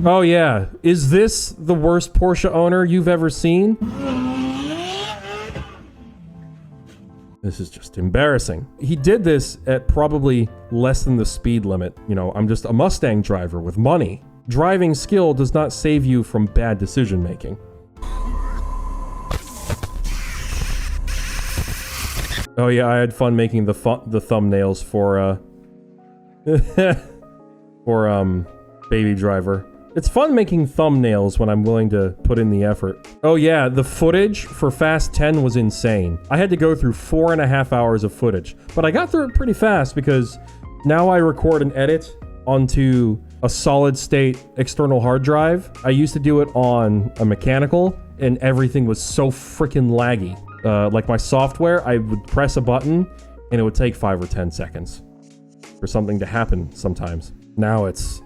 Oh yeah, is this the worst Porsche owner you've ever seen? This is just embarrassing. He did this at probably less than the speed limit. You know, I'm just a Mustang driver with money. Driving skill does not save you from bad decision making. Oh yeah, I had fun making the thumbnails for Baby Driver. It's fun making thumbnails when I'm willing to put in the effort. Oh yeah, the footage for Fast 10 was insane. I had to go through 4.5 hours of footage, but I got through it pretty fast because now I record and edit onto a solid state external hard drive. I used to do it on a mechanical and everything was so freaking laggy. Like my software, I would press a button and it would take 5 or 10 seconds for something to happen sometimes. Now it's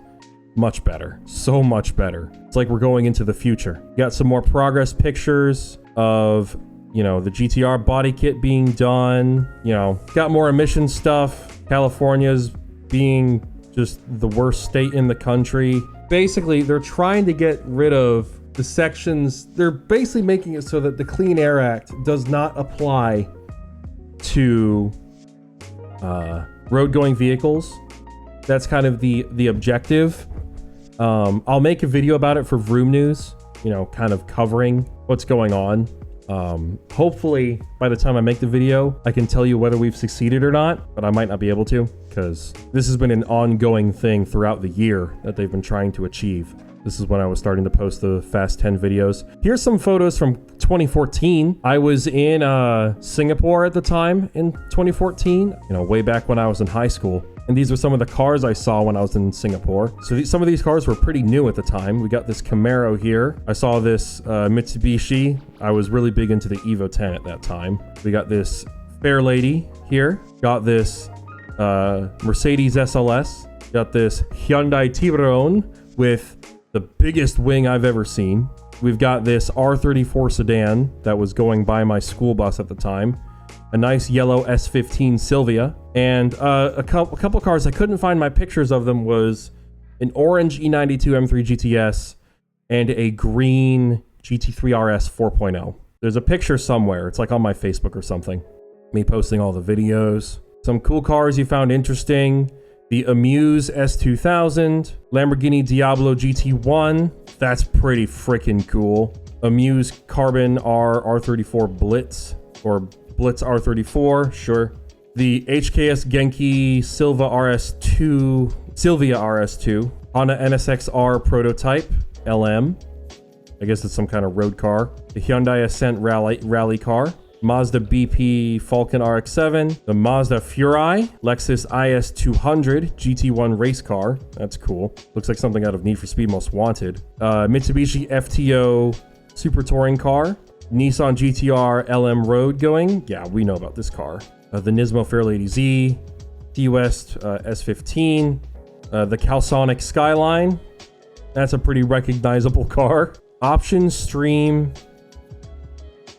much better. So much better. It's like we're going into the future. Got some more progress pictures of, you know, the GTR body kit being done. You know, got more emission stuff. California's being just the worst state in the country. Basically, they're trying to get rid of the sections. They're basically making it so that the Clean Air Act does not apply to road-going vehicles. That's kind of the objective. I'll make a video about it for Vroom News, you know, kind of covering what's going on. Hopefully, by the time I make the video, I can tell you whether we've succeeded or not, but I might not be able to, because this has been an ongoing thing throughout the year that they've been trying to achieve. This is when I was starting to post the Fast 10 videos. Here's some photos from 2014. I was in Singapore at the time in 2014, you know, way back when I was in high school. And these are some of the cars I saw when I was in Singapore. So some of these cars were pretty new at the time. We got this Camaro here. I saw this Mitsubishi. I was really big into the Evo 10 at that time. We got this Fairlady here. Got this Mercedes SLS. Got this Hyundai Tiburon with the biggest wing I've ever seen. We've got this R34 sedan that was going by my school bus at the time. A nice yellow S15 Silvia, and a couple cars I couldn't find my pictures of them was an orange E92 M3 GTS and a green GT3 RS 4.0. There's a picture somewhere. It's like on my Facebook or something. Me posting all the videos. Some cool cars you found interesting. The Amuse S2000, Lamborghini Diablo GT1. That's pretty freaking cool. Amuse Carbon R34 Blitz, or Blitz R34, sure. The HKS Genki Silvia RS2, Honda NSX-R prototype, LM. I guess it's some kind of road car. The Hyundai Ascent rally car. Mazda BP Falcon RX-7. The Mazda Furai. Lexus IS200 GT1 race car. That's cool. Looks like something out of Need for Speed Most Wanted. Mitsubishi FTO Super Touring car. Nissan GTR LM Road going. Yeah, we know about this car. The Nismo Fairlady Z, T-West S15, the Calsonic Skyline. That's a pretty recognizable car. Option Stream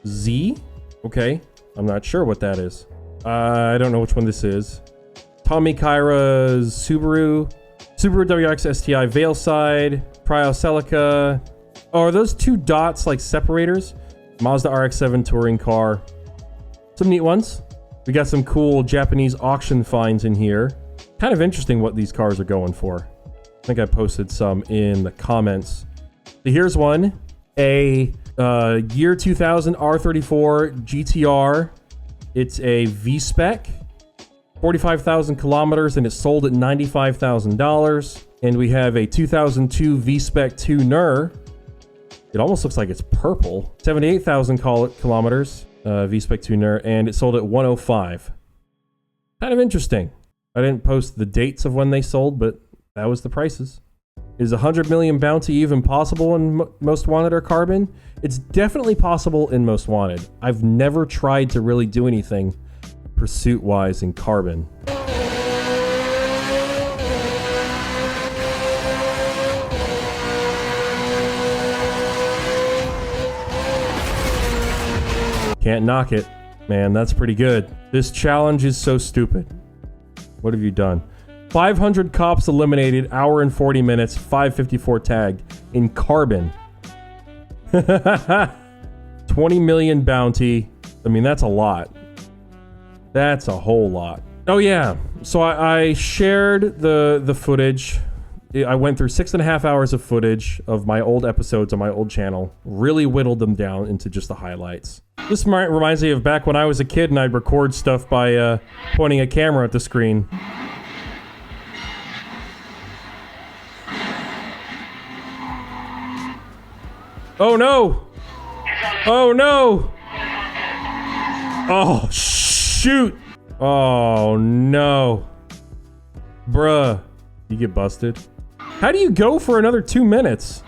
Z. Okay, I'm not sure what that is. I don't know which one this is. Tommy Kaira's Subaru WRX STI Veilside, Prio Celica. Oh, are those two dots like separators? Mazda RX-7 touring car. Some neat ones. We got some cool Japanese auction finds in here. Kind of interesting what these cars are going for. I think I posted some in the comments. So here's one. A year 2000 R34 GTR. It's a V-Spec. 45,000 kilometers and it's sold at $95,000. And we have a 2002 V-Spec tuner. It almost looks like it's purple. 78,000 kilometers, V-Spec tuner, and it sold at 105. Kind of interesting. I didn't post the dates of when they sold, but that was the prices. Is 100 million bounty even possible in Most Wanted or Carbon? It's definitely possible in Most Wanted. I've never tried to really do anything pursuit-wise in Carbon. Can't knock it. Man, that's pretty good. This challenge is so stupid. What have you done? 500 cops eliminated, hour and 40 minutes, 554 tagged in carbon. 20 million bounty. I mean, that's a lot. That's a whole lot. Oh yeah, so I shared the footage. I went through 6.5 hours of footage of my old episodes on my old channel, really whittled them down into just the highlights. This reminds me of back when I was a kid and I'd record stuff by pointing a camera at the screen. Oh no! Oh no! Oh shoot! Oh no. Bruh. You get busted. How do you go for another 2 minutes?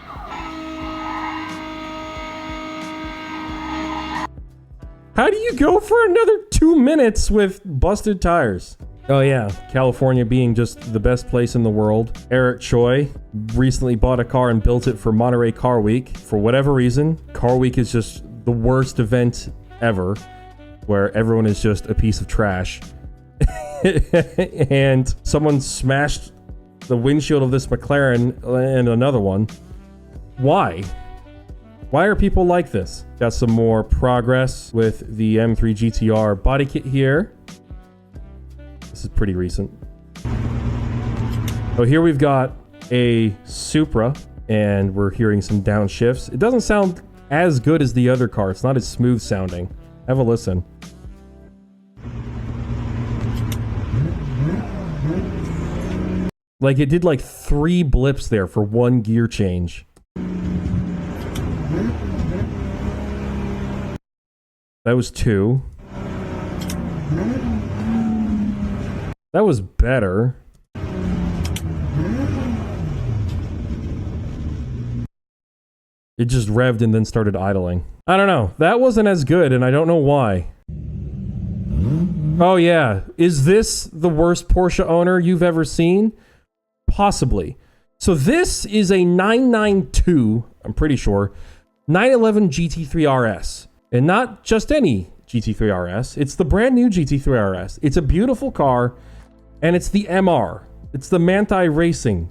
How do you go for another 2 minutes with busted tires? Oh yeah, California being just the best place in the world. Eric Choi recently bought a car and built it for Monterey Car Week. For whatever reason, Car Week is just the worst event ever, where everyone is just a piece of trash. And someone smashed the windshield of this McLaren and another one. Why? Why are people like this? Got some more progress with the M3 GTR body kit here. This is pretty recent. Oh, here we've got a Supra, and we're hearing some downshifts. It doesn't sound as good as the other car. It's not as smooth sounding. Have a listen. Like, it did like 3 blips there for 1 gear change. That was 2. That was better. It just revved and then started idling. I don't know. That wasn't as good, and I don't know why. Oh yeah. Is this the worst Porsche owner you've ever seen? Possibly. So this is a 992, I'm pretty sure, 911 GT3 RS. And not just any GT3 RS. It's the brand new GT3 RS. It's a beautiful car, and it's the MR. It's the Manti Racing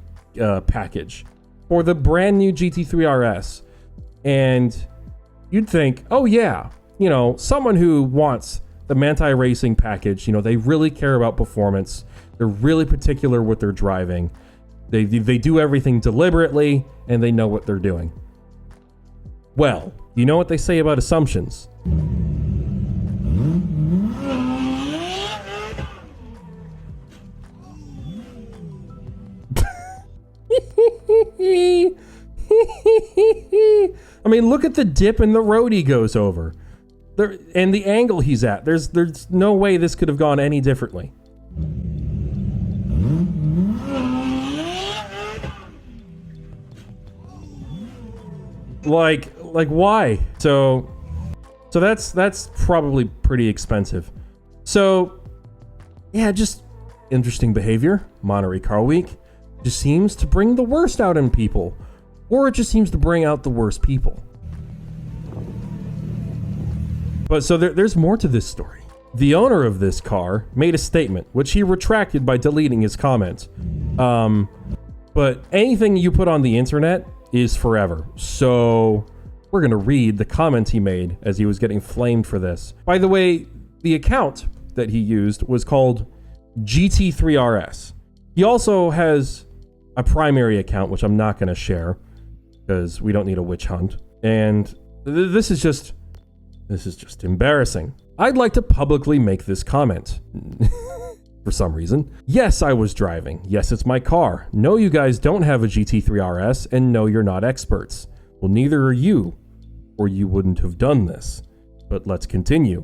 package for the brand new GT3 RS. And you'd think, oh yeah, you know, someone who wants the Manti Racing package, you know, they really care about performance. They're really particular with their driving. They do everything deliberately, and they know what they're doing. Well, you know what they say about assumptions. I mean, look at the dip in the road he goes over. There, and the angle he's at. There's no way this could have gone any differently. Like why? So that's probably pretty expensive. So yeah, just interesting behavior. Monterey Car Week just seems to bring the worst out in people, or it just seems to bring out the worst people. But so there's more to this story. The owner of this car made a statement, which he retracted by deleting his comment. But anything you put on the internet is forever. So we're going to read the comments he made as he was getting flamed for this. By the way, the account that he used was called GT3 RS. He also has a primary account, which I'm not going to share because we don't need a witch hunt. And this is just embarrassing. I'd like to publicly make this comment. For some reason. Yes, I was driving. Yes, it's my car. No, you guys don't have a GT3 RS, and no, you're not experts. Well, neither are you, or you wouldn't have done this. But let's continue.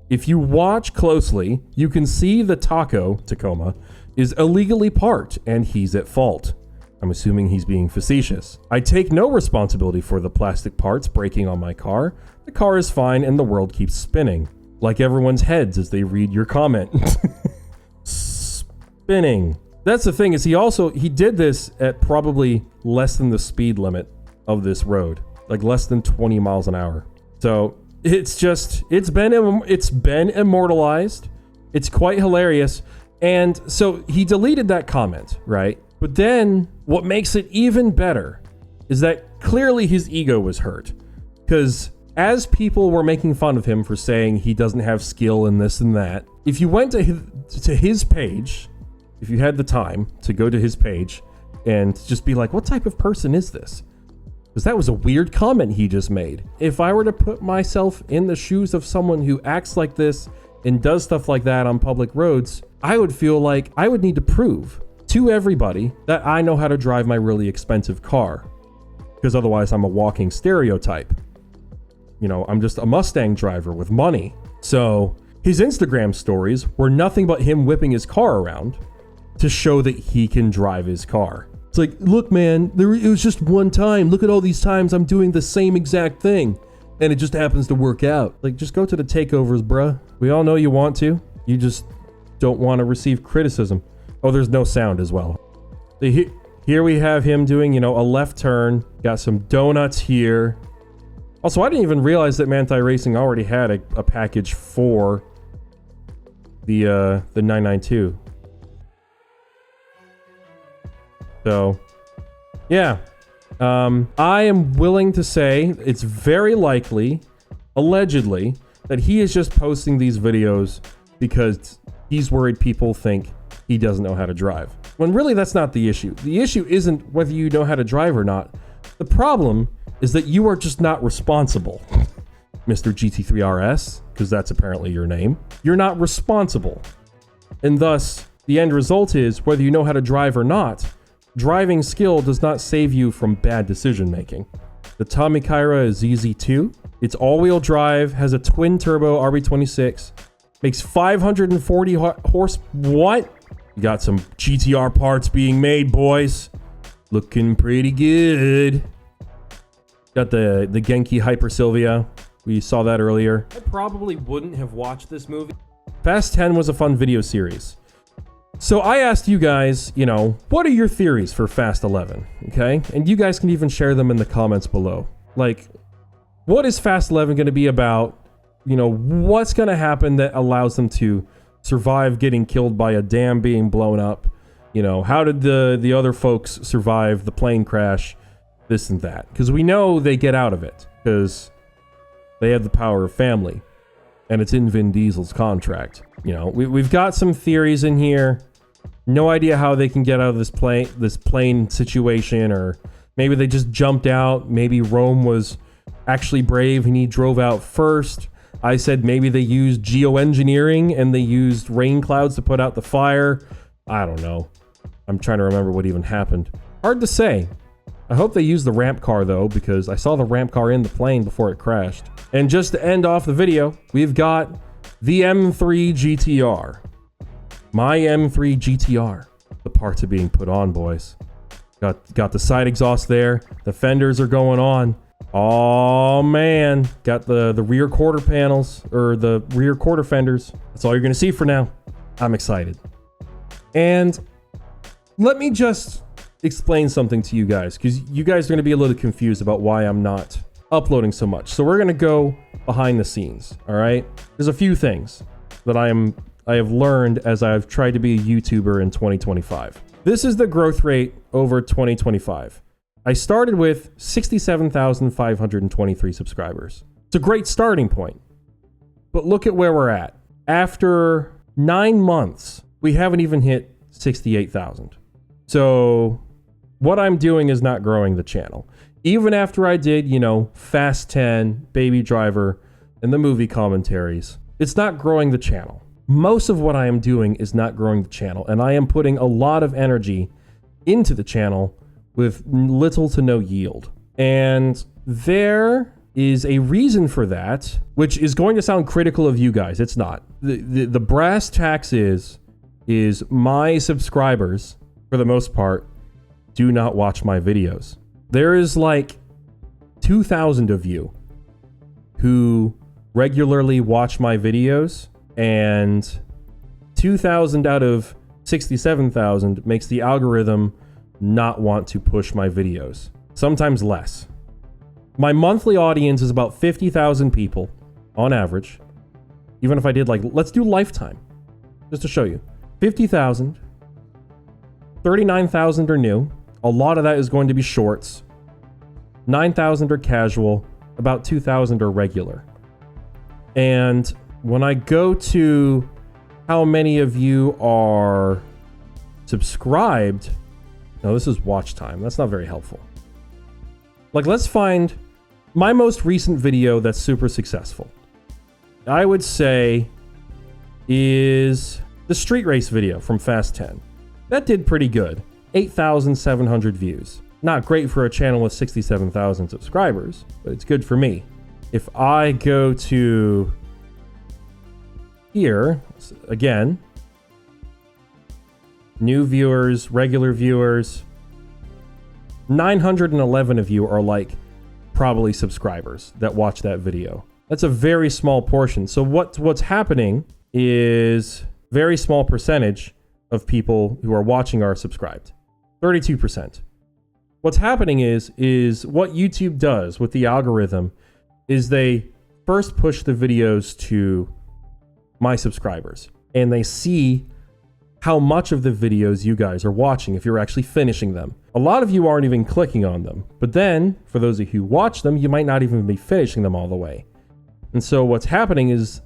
If you watch closely, you can see the Tacoma, is illegally parked, and he's at fault. I'm assuming he's being facetious. I take no responsibility for the plastic parts breaking on my car. The car is fine, and the world keeps spinning. Like everyone's heads as they read your comment. Spinning. That's the thing, is he did this at probably less than the speed limit of this road, like less than 20 miles an hour. So it's been immortalized. It's quite hilarious. And so he deleted that comment, right? But then what makes it even better is that clearly his ego was hurt. Because as people were making fun of him for saying he doesn't have skill in this and that, if you went to his page, if you had the time to go to his page and just be like, what type of person is this? Because that was a weird comment he just made. If I were to put myself in the shoes of someone who acts like this and does stuff like that on public roads, I would feel like I would need to prove to everybody that I know how to drive my really expensive car. Because otherwise I'm a walking stereotype. You know, I'm just a Mustang driver with money. So his Instagram stories were nothing but him whipping his car around to show that he can drive his car. It's like, look, man, it was just one time. Look at all these times I'm doing the same exact thing. And it just happens to work out. Like, just go to the takeovers, bruh. We all know you want to. You just don't want to receive criticism. Oh, there's no sound as well. So here we have him doing, you know, a left turn. Got some donuts here. Also, I didn't even realize that Manti Racing already had a package for the 992. So, yeah. I am willing to say it's very likely, allegedly, that he is just posting these videos because he's worried people think he doesn't know how to drive. When really that's not the issue. The issue isn't whether you know how to drive or not. The problem is that you are just not responsible. Mr. GT3 RS, because that's apparently your name. You're not responsible. And thus, the end result is, whether you know how to drive or not, driving skill does not save you from bad decision making. The Tommy Kyra is ZZ2. It's all-wheel drive, has a twin-turbo RB26, makes 540 horse... What? You got some GTR parts being made, boys. Looking pretty good. Got the Genki Hyper Silvia. We saw that earlier. I probably wouldn't have watched this movie. Fast 10 was a fun video series. So I asked you guys, you know, what are your theories for Fast 11? Okay? And you guys can even share them in the comments below. Like, what is Fast 11 going to be about? You know, what's going to happen that allows them to survive getting killed by a dam being blown up? You know, how did the other folks survive the plane crash? This and that. Because we know they get out of it. Because they have the power of family. And it's in Vin Diesel's contract. You know, we've got some theories in here. No idea how they can get out of this plane situation, or maybe they just jumped out. Maybe Rome was actually brave and he drove out first. I said maybe they used geoengineering and they used rain clouds to put out the fire. I don't know. I'm trying to remember what even happened. Hard to say. I hope they used the ramp car though, because I saw the ramp car in the plane before it crashed. And just to end off the video, we've got the M3 GTR. My M3 GTR. The parts are being put on, boys. Got the side exhaust there. The fenders are going on. Oh man. Got the rear quarter panels, or the rear quarter fenders. That's all you're gonna see for now. I'm excited. And let me just explain something to you guys, because you guys are going to be a little confused about why I'm not uploading so much. So we're going to go behind the scenes, all right? There's a few things that I have learned as I've tried to be a YouTuber in 2025. This is the growth rate over 2025. I started with 67,523 subscribers. It's a great starting point. But look at where we're at. After 9 months, we haven't even hit 68,000. So what I'm doing is not growing the channel. Even after I did, you know, Fast 10, Baby Driver, and the movie commentaries, it's not growing the channel. Most of what I am doing is not growing the channel, and I am putting a lot of energy into the channel with little to no yield. And there is a reason for that, which is going to sound critical of you guys. It's not. The brass tacks is my subscribers, for the most part, do not watch my videos. There is like 2,000 of you who regularly watch my videos, and 2,000 out of 67,000 makes the algorithm not want to push my videos. Sometimes less. My monthly audience is about 50,000 people on average. Even if I did, like, let's do lifetime, just to show you. 50,000, 39,000 are new. A lot of that is going to be shorts. 9,000 are casual. About 2,000 are regular. And when I go to how many of you are subscribed, no, this is watch time. That's not very helpful. Like, let's find my most recent video that's super successful. I would say is the street race video from Fast 10. That did pretty good. 8,700 views. Not great for a channel with 67,000 subscribers, but it's good for me. If I go to here, again, new viewers, regular viewers, 911 of you are like probably subscribers that watch that video. That's a very small portion. So what's happening is very small percentage of people who are watching are subscribed. 32%. What's happening is what YouTube does with the algorithm is they first push the videos to my subscribers, and they see how much of the videos you guys are watching if you're actually finishing them. A lot of you aren't even clicking on them, but then for those of you who watch them, you might not even be finishing them all the way. And so what's happening is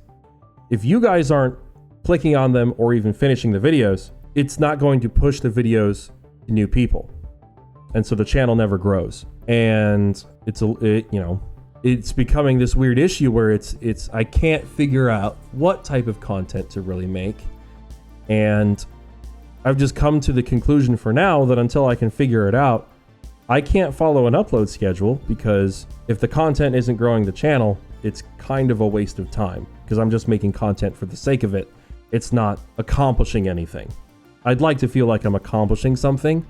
if you guys aren't clicking on them or even finishing the videos, it's not going to push the videos to new people. And so the channel never grows. And it's becoming this weird issue where it's I can't figure out what type of content to really make. And I've just come to the conclusion for now that until I can figure it out, I can't follow an upload schedule, because if the content isn't growing the channel, it's kind of a waste of time, because I'm just making content for the sake of it. It's not accomplishing anything. I'd like to feel like I'm accomplishing something.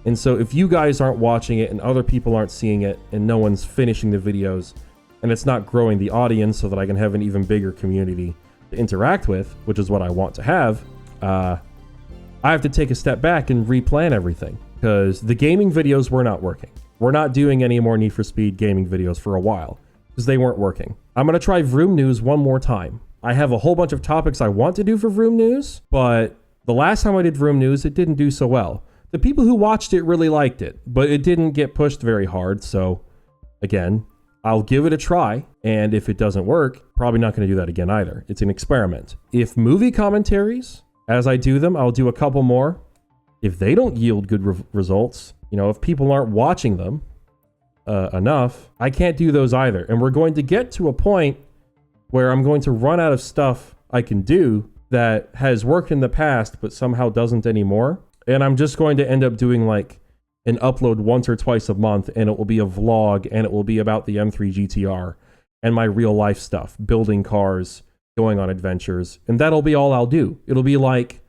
And so if you guys aren't watching it and other people aren't seeing it and no one's finishing the videos and it's not growing the audience so that I can have an even bigger community to interact with, which is what I want to have, I have to take a step back and replan everything, because the gaming videos were not working. We're not doing any more Need for Speed gaming videos for a while because they weren't working. I'm going to try Vroom News one more time. I have a whole bunch of topics I want to do for Vroom News, but the last time I did Vroom News, it didn't do so well. The people who watched it really liked it, but it didn't get pushed very hard. So again, I'll give it a try. And if it doesn't work, probably not going to do that again either. It's an experiment. If movie commentaries, as I do them, I'll do a couple more. If they don't yield good results, if people aren't watching them enough, I can't do those either. And we're going to get to a point where I'm going to run out of stuff I can do that has worked in the past, but somehow doesn't anymore. And I'm just going to end up doing like an upload once or twice a month, and it will be a vlog, and it will be about the M3 GTR and my real life stuff, building cars, going on adventures, and that'll be all I'll do. It'll be like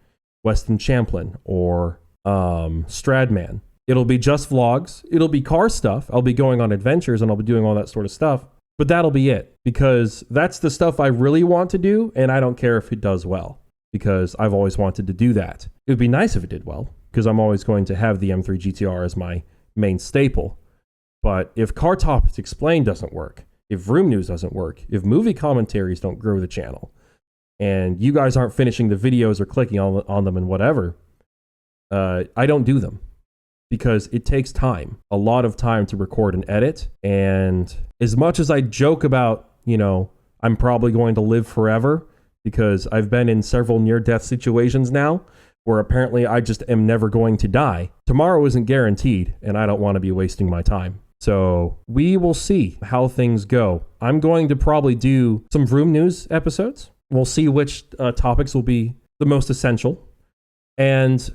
Weston Champlin or Stradman. It'll be just vlogs. It'll be car stuff. I'll be going on adventures and I'll be doing all that sort of stuff, but that'll be it, because that's the stuff I really want to do, and I don't care if it does well, because I've always wanted to do that. It would be nice if it did well, because I'm always going to have the M3 GTR as my main staple. But if Car Topics Explained doesn't work, if Vroom News doesn't work, if movie commentaries don't grow the channel, and you guys aren't finishing the videos or clicking on them and whatever, I don't do them, because it takes time, a lot of time to record and edit. And as much as I joke about, I'm probably going to live forever, because I've been in several near-death situations now where apparently I just am never going to die. Tomorrow isn't guaranteed, and I don't want to be wasting my time. So we will see how things go. I'm going to probably do some Vroom News episodes. We'll see which topics will be the most essential. And,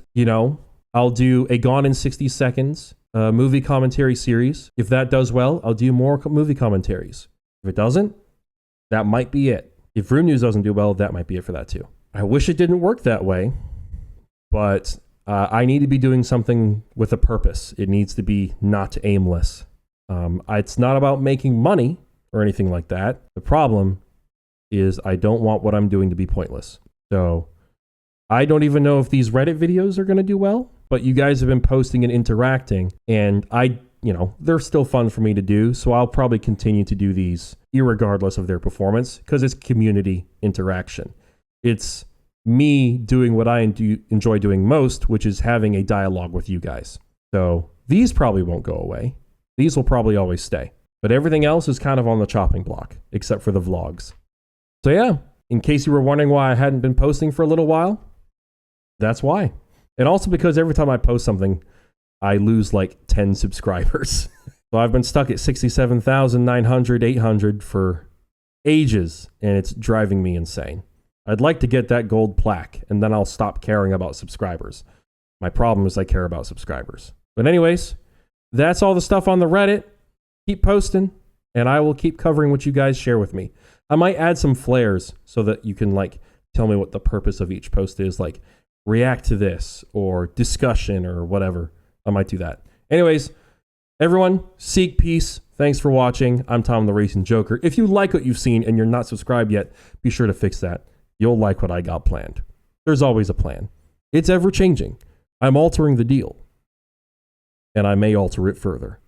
I'll do a Gone in 60 Seconds movie commentary series. If that does well, I'll do more movie commentaries. If it doesn't, that might be it. If Vroom News doesn't do well, that might be it for that too. I wish it didn't work that way, but I need to be doing something with a purpose. It needs to be not aimless. It's not about making money or anything like that. The problem is I don't want what I'm doing to be pointless. So I don't even know if these Reddit videos are going to do well, but you guys have been posting and interacting, and they're still fun for me to do. So I'll probably continue to do these irregardless of their performance, because it's community interaction. It's me doing what I enjoy doing most, which is having a dialogue with you guys. So these probably won't go away. These will probably always stay. But everything else is kind of on the chopping block, except for the vlogs. So yeah, in case you were wondering why I hadn't been posting for a little while, that's why. And also because every time I post something, I lose like 10 subscribers. So I've been stuck at 67,900, 800 for ages, and it's driving me insane. I'd like to get that gold plaque, and then I'll stop caring about subscribers. My problem is I care about subscribers. But anyways, that's all the stuff on the Reddit. Keep posting, and I will keep covering what you guys share with me. I might add some flares so that you can like tell me what the purpose of each post is, like react to this or discussion or whatever. I might do that. Anyways, everyone, seek peace. Thanks for watching. I'm Tom the Racing Joker. If you like what you've seen and you're not subscribed yet, be sure to fix that. You'll like what I got planned. There's always a plan. It's ever changing. I'm altering the deal, and I may alter it further.